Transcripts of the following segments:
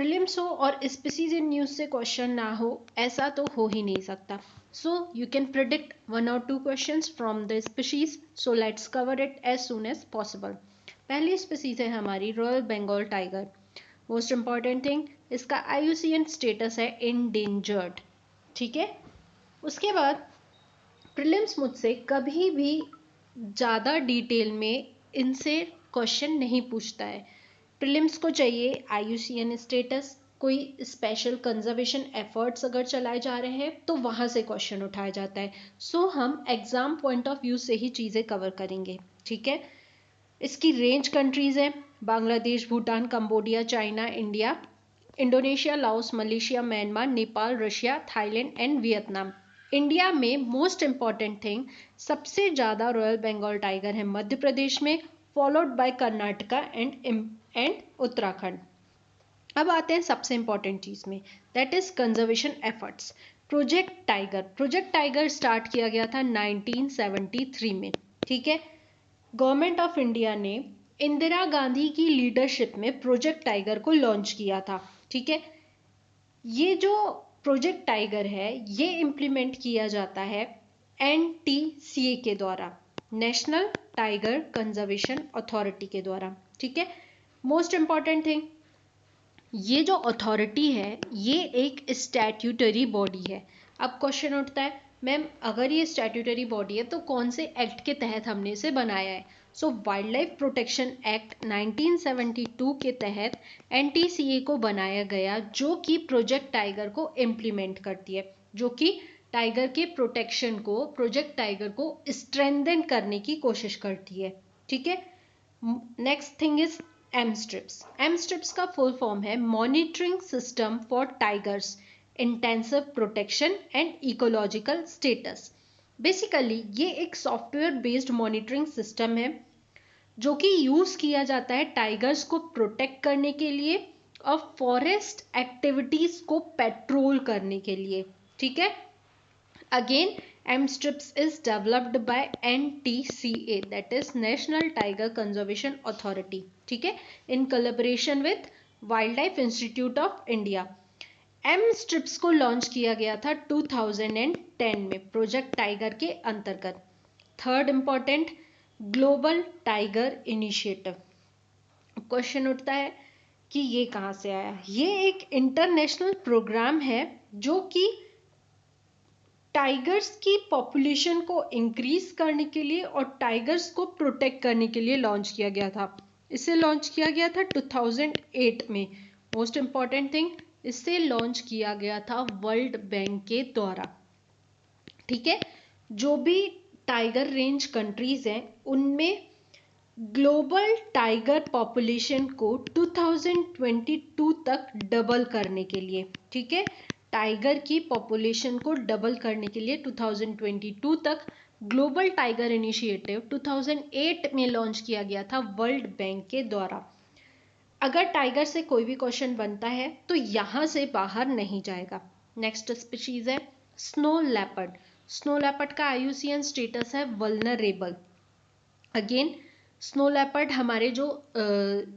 Prelims हो और species in news से क्वेश्चन ना हो, ऐसा तो हो ही नहीं सकता. So you can predict 1 or 2 questions from the species. So let's cover it as soon as possible. पहली स्पीसीज है हमारी royal Bengal tiger. Most important thing, इसका IUCN स्टेटस है इंडेंजर्ड. ठीक है. उसके बाद प्रीलिम्स मुझसे कभी भी ज़्यादा डिटेल में इनसे क्वेश्चन नहीं पूछता है. प्रीलिम्स को चाहिए IUCN स्टेटस. कोई स्पेशल कंजर्वेशन एफर्ट्स अगर चलाए जा रहे हैं तो वहाँ से क्वेश्चन उठाया जाता है. सो हम एग्जाम पॉइंट ऑफ व्यू से ही चीज़ें कवर करेंगे. ठीक है. इसकी रेंज कंट्रीज हैं Bangladesh, Bhutan, Cambodia, China, India, Indonesia, Laos, Malaysia, Myanmar, Nepal, Russia, Thailand and Vietnam. India में मोस्ट इंपॉर्टेंट थिंग, सबसे ज़्यादा रॉयल बंगाल टाइगर है मध्य प्रदेश में, followed by Karnataka and Uttarakhand. अब आते हैं सबसे इंपॉर्टेंट चीज़ में, that is conservation efforts. Project tiger start किया गया था 1973 में. ठीक है. गवर्नमेंट ऑफ इंडिया ने इंदिरा गांधी की लीडरशिप में प्रोजेक्ट टाइगर को लॉन्च किया था. ठीक है. ये जो प्रोजेक्ट टाइगर है ये इम्प्लीमेंट किया जाता है NTCA के द्वारा, नेशनल टाइगर कंजर्वेशन अथॉरिटी के द्वारा. ठीक है. मोस्ट इंपॉर्टेंट थिंग, ये जो अथॉरिटी है ये एक स्टैट्यूटरी बॉडी है. अब क्वेश्चन उठता है, मैम अगर ये स्टैट्यूटरी बॉडी है तो कौन से एक्ट के तहत हमने इसे बनाया है? सो वाइल्ड लाइफ प्रोटेक्शन एक्ट 1972 के तहत NTCA को बनाया गया, जो कि प्रोजेक्ट टाइगर को इम्प्लीमेंट करती है, जो कि टाइगर के प्रोटेक्शन को, प्रोजेक्ट टाइगर को स्ट्रेंथन करने की कोशिश करती है. ठीक है. Next thing is MSTrIPES. MSTrIPES का फुल फॉर्म है monitoring system for tigers intensive protection and ecological status. Basically ये एक सॉफ्टवेयर बेस्ड मॉनिटरिंग सिस्टम है जो कि यूज किया जाता है टाइगर्स को प्रोटेक्ट करने के लिए और फॉरेस्ट एक्टिविटीज को पेट्रोल करने के लिए. ठीक है. Again MSTRIPS is developed by NTCA, that is National Tiger Conservation Authority. ठीक है. In collaboration with Wildlife Institute of India. MSTRIPS को लॉन्च किया गया था 2010 में प्रोजेक्ट टाइगर के अंतर्गत. Third important, global tiger initiative. Question उठता है कि ये कहाँ से आया? ये एक इंटरनेशनल प्रोग्राम है जो कि टाइगर्स की पॉपुलेशन को इंक्रीज करने के लिए और टाइगर्स को प्रोटेक्ट करने के लिए लॉन्च किया गया था. इसे लॉन्च किया गया था 2008 में. मोस्ट इंपॉर्टेंट थिंग, इसे लॉन्च किया गया था वर्ल्ड बैंक के द्वारा. ठीक है. जो भी टाइगर रेंज कंट्रीज हैं उनमें ग्लोबल टाइगर पॉपुलेशन को 2022 तक डबल करने के लिए, ठीक है, टाइगर की पॉपुलेशन को डबल करने के लिए 2022 तक ग्लोबल टाइगर इनिशिएटिव 2008 में लॉन्च किया गया था वर्ल्ड बैंक के द्वारा. अगर टाइगर से कोई भी क्वेश्चन बनता है तो यहां से बाहर नहीं जाएगा. नेक्स्ट स्पीशीज है स्नो लेपर्ड. स्नो लेपर्ड का IUCN स्टेटस है वल्नरेबल. अगेन स्नो लेपर्ड हमारे जो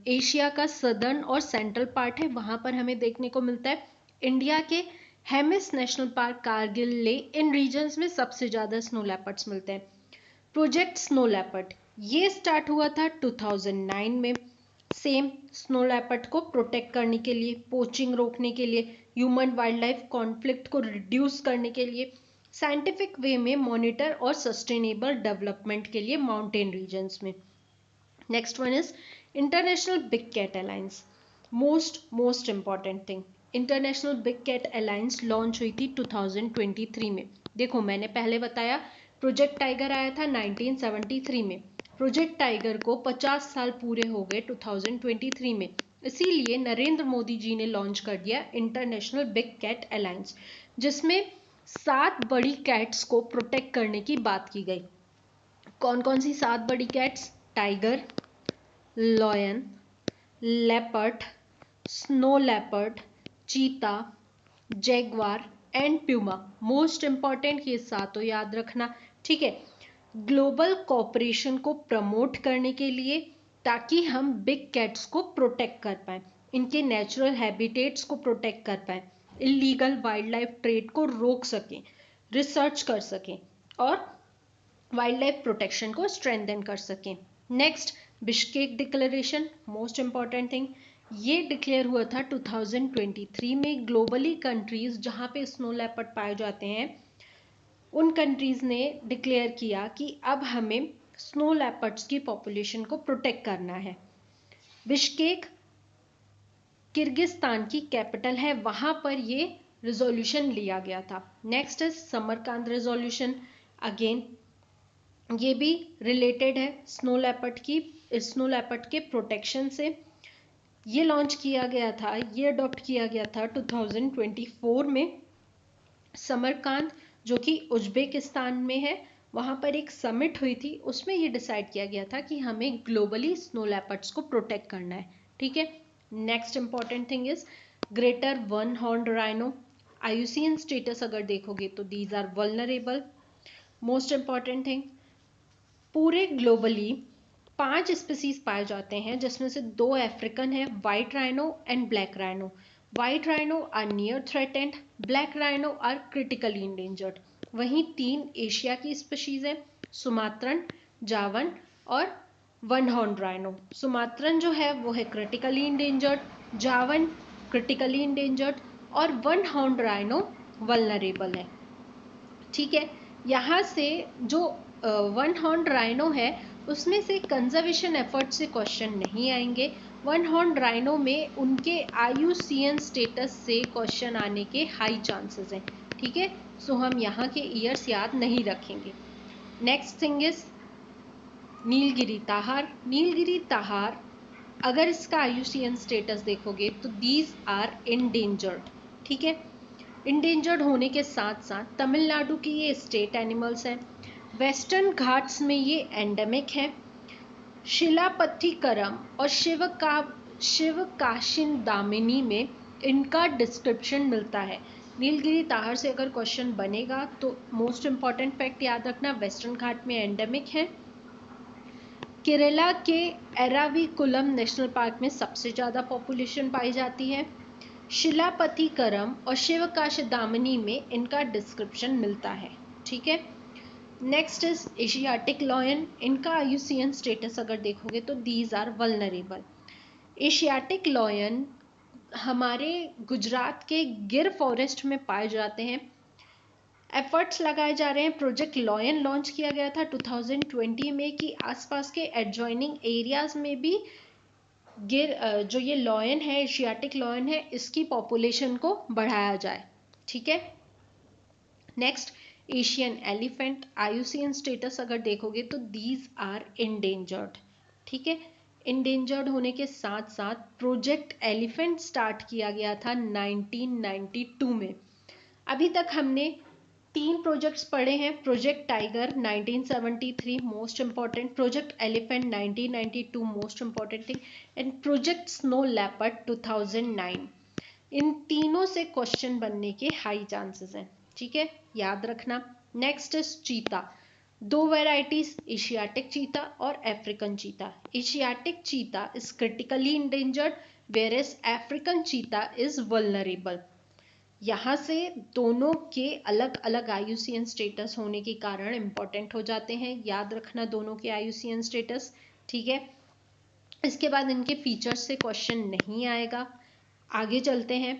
एशिया का सदर्न और सेंट्रल पार्ट है वहां पर हमें देखने को मिलता है. इंडिया के हेमिस नेशनल पार्क, कारगिल, ले, इन रीजन्स में सबसे ज्यादा स्नो लेपर्ड्स मिलते हैं. प्रोजेक्ट स्नो लेपर्ड ये स्टार्ट हुआ था 2009 में. सेम स्नो लेपर्ड को प्रोटेक्ट करने के लिए, पोचिंग रोकने के लिए, ह्यूमन वाइल्ड लाइफ कॉन्फ्लिक्ट को रिड्यूस करने के लिए, साइंटिफिक वे में मॉनिटर और सस्टेनेबल डेवलपमेंट के लिए माउंटेन रीजन्स में. Next one is international big cat alliance. Most important thing, international big cat alliance launch हुई थी 2023 में. देखो मैंने पहले बताया प्रोजेक्ट टाइगर आया था 1973 में. प्रोजेक्ट टाइगर को 50 साल पूरे हो गए 2023 में. इसीलिए नरेंद्र मोदी जी ने लॉन्च कर दिया इंटरनेशनल बिग कैट अलायंस, जिसमें 7 बड़ी कैट्स को प्रोटेक्ट करने की बात की गई. कौन कौन सी 7 बड़ी cats? Tiger, lion, leopard, snow leopard, cheetah, jaguar and puma. Most important ये 7 याद रखना. ठीक है. ग्लोबल कोऑपरेशन को प्रमोट करने के लिए ताकि हम बिग कैट्स को प्रोटेक्ट कर पाए. इनके नेचुरल हैबिटेट्स को प्रोटेक्ट कर पाए, इलीगल वाइल्ड लाइफ ट्रेड को रोक सकें, रिसर्च कर सकें और वाइल्ड लाइफ प्रोटेक्शन को स्ट्रेंथन कर सकें। Next, Bishkek declaration, most important thing, ये डिक्लेयर हुआ था 2023 में। ग्लोबली कंट्रीज जहाँ पे स्नो लेपर्ड पाए जाते हैं उन कंट्रीज ने डिक्लेयर किया कि अब हमें स्नो लेपर्ड्स की पॉपुलेशन को प्रोटेक्ट करना है। बिश्केक किर्गिस्तान की कैपिटल है, वहां पर ये रिजोल्यूशन लिया गया था। नेक्स्ट इज समरकांद रिजोल्यूशन, अगेन ये भी रिलेटेड है स्नो लेपर्ड के प्रोटेक्शन से। ये लॉन्च किया गया था, ये अडॉप्ट किया गया था 2024 में। समरकांद जो कि उज्बेकिस्तान में है, वहां पर एक समिट हुई थी, उसमें ये डिसाइड किया गया था कि हमें ग्लोबली स्नो लेपर्ड्स को प्रोटेक्ट करना है। ठीक है, next important thing is greater one horn rhino. IUCN status अगर देखोगे तो these are vulnerable. Most important thing, पूरे ग्लोबली 5 स्पीसीज पाए जाते हैं, जिसमें से 2 अफ्रीकन है, white rhino and black rhino. White rhino are near threatened, black rhino are critically endangered. वहीं 3 एशिया की स्पीशीज है, सुमात्रन, जावन और वन हॉर्न राइनो। सुमात्रन जो है वो है क्रिटिकली इंडेंजर्ड, जावन क्रिटिकली इंडेंजर्ड और वन हॉर्न राइनो वल्नरेबल है। ठीक है, यहाँ से जो वन हॉर्न राइनो है उसमें से कंजर्वेशन एफर्ट से क्वेश्चन नहीं आएंगे। वन हॉर्न राइनो में उनके IUCN स्टेटस से क्वेश्चन आने के हाई चांसेस हैं। ठीक है, सो हम यहाँ के ईयर्स याद नहीं रखेंगे। नेक्स्ट थिंग इज नीलगिरी ताहार। नीलगिरी ताहार अगर इसका IUCN स्टेटस देखोगे तो दीज आर इंडेंजर्ड। ठीक है, इंडेंजर्ड होने के साथ साथ तमिलनाडु की ये स्टेट एनिमल्स हैं। वेस्टर्न घाट्स में ये एंडेमिक है। शिलापत्थीकरम और शिवकाशिन दामिनी में इनका डिस्क्रिप्शन मिलता है। नीलगिरी ताहर से अगर क्वेश्चन बनेगा तो मोस्ट इंपॉर्टेंट फैक्ट याद रखना, वेस्टर्न घाट में एंडेमिक है। केरला के एराविकुलम नेशनल पार्क में सबसे ज़्यादा पॉपुलेशन पाई जाती है। शिलापतिकरम और शिवकाशदामिनी में इनका डिस्क्रिप्शन मिलता है। ठीक है, नेक्स्ट इज एशियाटिक लॉयन। इनका IUCN स्टेटस अगर देखोगे तो these are vulnerable. Asiatic lion हमारे गुजरात के गिर फॉरेस्ट में पाए जाते हैं। एफर्ट्स लगाए जा रहे हैं, प्रोजेक्ट लॉयन लॉन्च किया गया था 2020 में कि आसपास के एडजॉइनिंग एरियाज में भी जो ये लॉयन है, एशियाटिक लॉयन है, इसकी पॉपुलेशन को बढ़ाया जाए। ठीक है, next Asian elephant. IUCN status अगर देखोगे तो दीज आर इंडेंजर्ड। ठीक है, इंडेंजर्ड होने के साथ साथ प्रोजेक्ट एलिफेंट स्टार्ट किया गया था 1992 में। अभी तक हमने 3 प्रोजेक्ट्स पढ़े हैं। Project tiger 1973 most important, project elephant 1992 most important thing and project snow leopard 2009। इन तीनों से क्वेश्चन बनने के हाई चांसेस हैं। ठीक है, याद रखना। नेक्स्ट इज चीता। 2 वैरायटीज, एशियाटिक चीता और African cheetah. Asiatic cheetah is critically endangered whereas African cheetah is vulnerable. यहाँ से दोनों के अलग अलग IUCN स्टेटस होने के कारण इंपॉर्टेंट हो जाते हैं, याद रखना दोनों के IUCN स्टेटस। ठीक है, इसके बाद इनके फीचर्स से क्वेश्चन नहीं आएगा। आगे चलते हैं।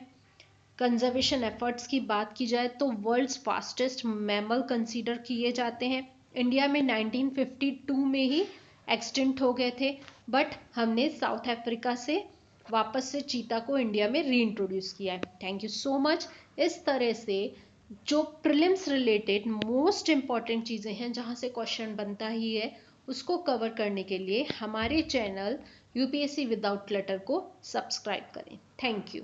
कंजर्वेशन एफर्ट्स की बात की जाए तो वर्ल्ड्स फास्टेस्ट मैमल कंसीडर किए जाते हैं। इंडिया में 1952 में ही एक्सटिंक्ट हो गए थे, बट हमने साउथ अफ्रीका से वापस से चीता को इंडिया में रीइंट्रोड्यूस किया है। Thank you so much. इस तरह से जो प्रीलिम्स रिलेटेड मोस्ट इंपॉर्टेंट चीज़ें हैं जहाँ से क्वेश्चन बनता ही है, उसको कवर करने के लिए हमारे चैनल UPSC विदाउट क्लटर को सब्सक्राइब करें। Thank you.